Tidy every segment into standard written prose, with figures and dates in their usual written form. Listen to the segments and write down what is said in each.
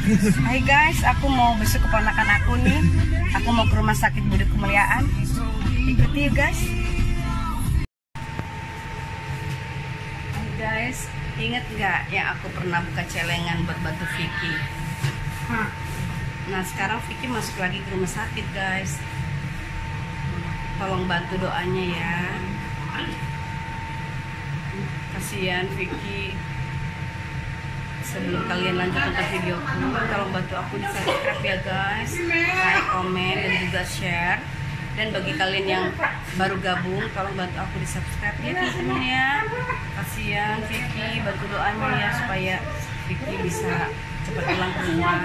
Hai guys, aku mau besok keponakan aku nih. Aku mau ke rumah sakit Budi Kemuliaan. Ikuti yuk guys. Hai guys, inget gak yang aku pernah buka celengan buat bantu Vicky? Nah sekarang Vicky masuk lagi ke rumah sakit guys. Tolong bantu doanya ya. Kasihan Vicky. Sebelum kalian lanjut nonton videoku, tolong bantu aku di subscribe ya guys, like, komen, dan juga share. Dan bagi kalian yang baru gabung, tolong bantu aku di subscribe ya teman-teman ya. Kasihan Vicky, bantu doanya ya supaya Vicky bisa cepat pulang ke rumah,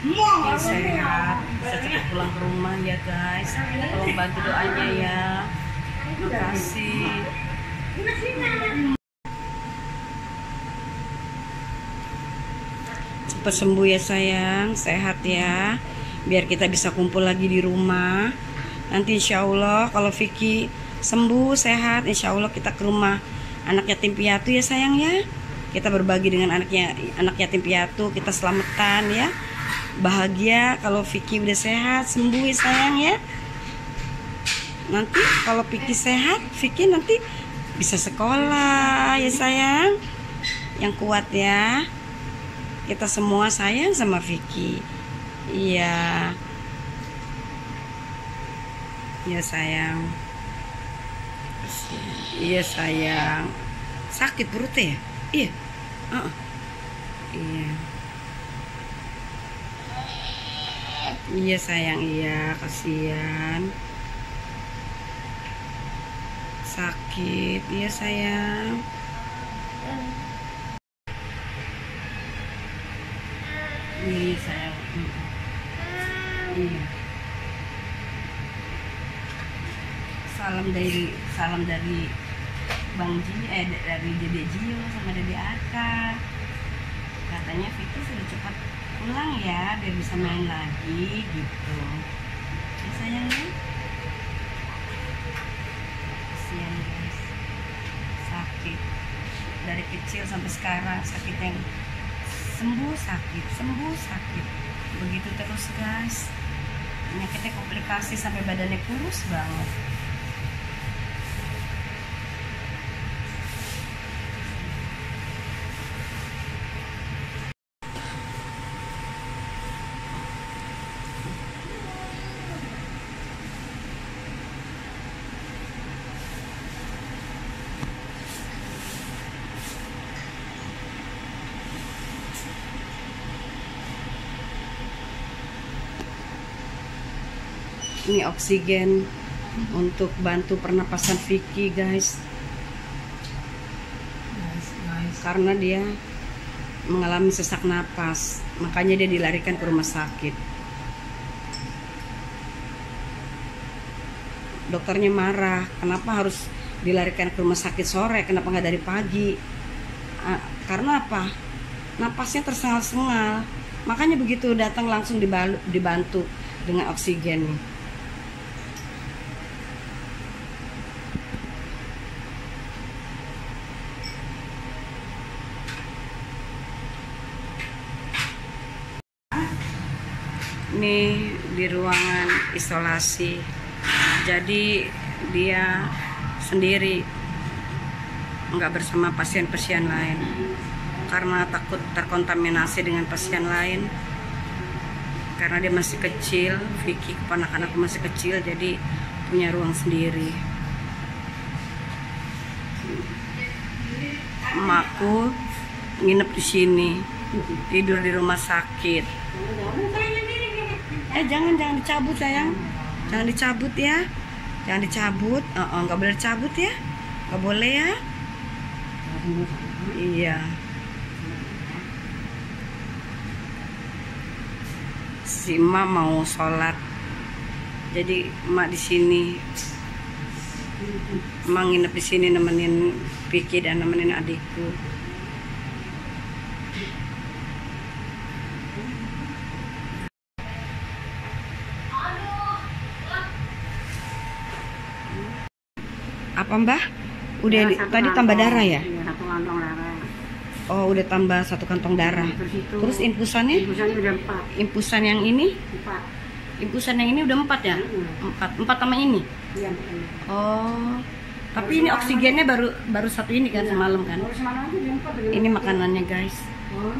Vicky sehat, bisa cepat pulang ke rumah ya guys. Tolong bantu doanya ya. Terima kasih. Cepat sembuh ya sayang, sehat ya, biar kita bisa kumpul lagi di rumah. Nanti insya Allah kalau Vicky sembuh sehat, insya Allah kita ke rumah anak yatim piatu ya sayang ya. Kita berbagi dengan anak yatim piatu, kita selamatan ya, bahagia kalau Vicky udah sehat sembuh ya sayang ya. Nanti kalau Vicky sehat, Vicky nanti bisa sekolah ya sayang, yang kuat ya. Kita semua sayang sama Vicky. Iya. Iya sayang. Iya sayang. Sakit perutnya ya? Iya. Iya. Iya sayang, iya, kasihan. Sakit, iya sayang. Iya sayang. Iya. Salam dari Bang Ji, dari Dede Jio sama Dede Aka. Katanya Vicky sudah cepat pulang ya, biar bisa main lagi gitu. Ya sayang ya. Kasihan guys. Sakit dari kecil sampai sekarang, sakitnya sembuh sakit, begitu terus guys. Penyakitnya komplikasi sampai badannya kurus banget. Ini oksigen untuk bantu pernapasan Vicky guys, karena dia mengalami sesak napas, makanya dia dilarikan ke rumah sakit. Dokternya marah, kenapa harus dilarikan ke rumah sakit sore, kenapa nggak dari pagi? Karena apa? Napasnya tersengal-sengal, makanya begitu datang langsung dibantu dengan oksigen. Ini di ruangan isolasi, jadi dia sendiri, nggak bersama pasien-pasien lain karena takut terkontaminasi dengan pasien lain. Karena dia masih kecil, Vicky keponakan aku masih kecil, jadi punya ruang sendiri. Emakku nginep di sini, tidur di rumah sakit. Jangan dicabut sayang, jangan dicabut ya, jangan dicabut, nggak boleh dicabut ya, nggak boleh ya. Iya. Si emak mau sholat, jadi emak di sini, emak nginep di sini nemenin Vicky dan nemenin adikku. Apa Mbah? Udah ya, tadi tambah darah ya? Iya, 1 kantong darah. Oh, udah tambah 1 kantong darah. Terus infusannya? Infusannya udah 4. Infusan yang ini? 4. Infusan yang ini udah 4 ya? 4 sama ini? Iya. Oh. Tapi ini oksigennya baru 1 ini kan, semalam kan? Baru semalam aja udah 4. Ini makanannya guys.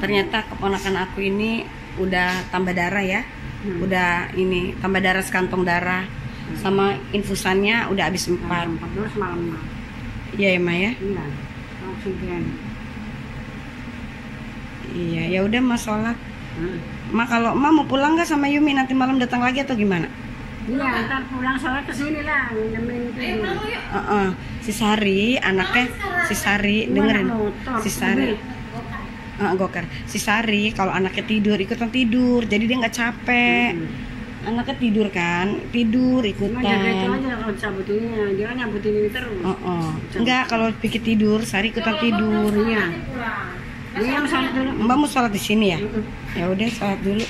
Ternyata keponakan aku ini udah tambah darah ya. Udah ini tambah darah sekantong darah. Sama infusannya udah habis 4. 4 baru semalam. Iya ya, Ma ya? Iya. Oksigen. Iya, ya udah Ma sholat. Ma, kalau Ma mau pulang nggak sama Yumi nanti malam datang lagi atau gimana? Iya, ntar pulang sholat kesini lah, nemenin itu. Si Sari, anaknya si Sari, dengerin. Si Sari. Gokar. Si Sari kalau anaknya tidur ikutan tidur, jadi dia nggak capek. Anaknya tidur kan, tidur ikutan. Jaga itu aja kalau cabutinnya, dia kan nyabutin ini terus. Enggak, kalau pikir tidur, Sari ikutan tidur. Iya. Iya, sholat dulu. Mbak mau sholat di sini ya? Ya udah sholat dulu.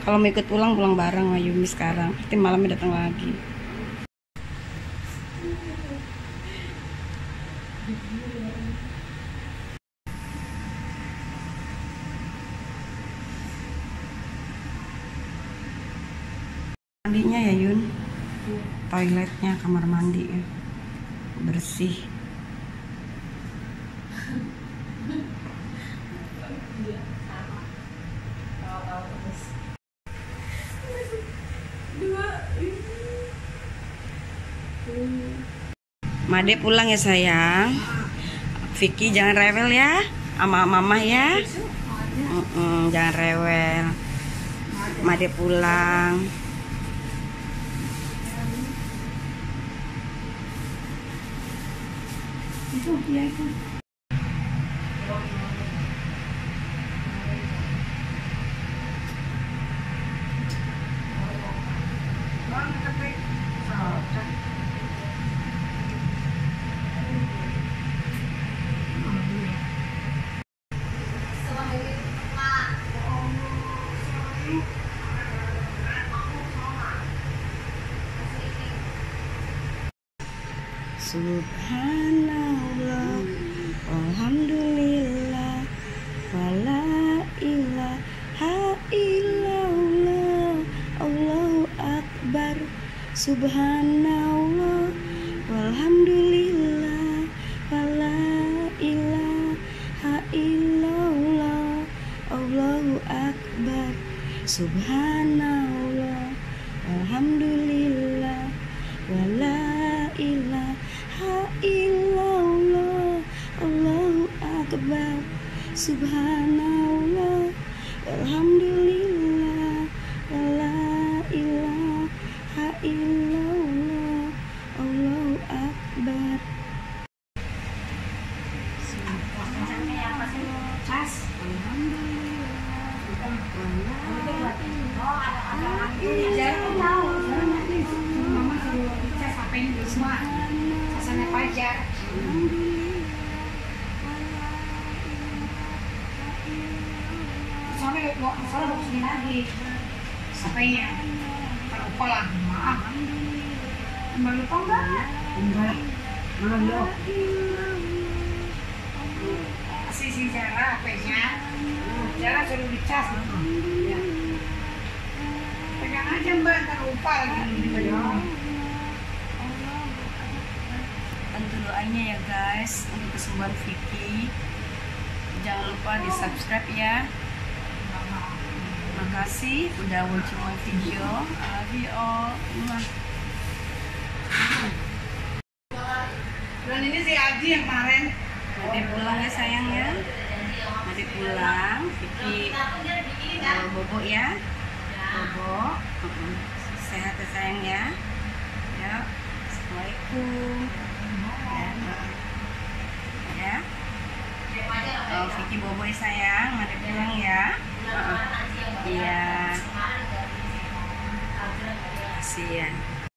Kalau mau ikut pulang bareng sama Yumi sekarang. Nanti malamnya datang lagi. Mandinya ya Yun, toiletnya, kamar mandi ya, bersih. Made pulang ya sayang. Vicky jangan rewel ya sama mama ya. Jangan rewel. Made pulang. Itu dia itu. Subhanallah, alhamdulillah, wala ilaha illallah, Allahu akbar. Subhanallah, walhamdulillah, wala ilaha illallah, Allahu akbar. Subhanallah, alhamdulillah, wala ilaha illallah, Allahu akbar. Subhanallah, alhamdulillah, wala ilaha illallah, Allahu akbar. Pajar. Soalnya mau kesini lagi. Sampainya lupa lagi, maaf. Mbak lupa enggak? Enggak. Belum loh. Si Zara HP-nya. Zara suruh dicas. Ya. Pegang aja Mbak, ntar lupa lagi. Bantu doanya ya guys untuk kesembuhan Vicky. Jangan lupa di subscribe ya. Makasih udah watching my video. I love you all. Dan ini si Aji yang kemarin. Made pulang ya sayang ya. Made pulang. Vicky bobo ya. Bobo. Sehat ya sayang ya. Ya. Assalamualaikum. Ya. Oh, Vicky boboy sayang, mari pulang ya. Iya. Kasihan.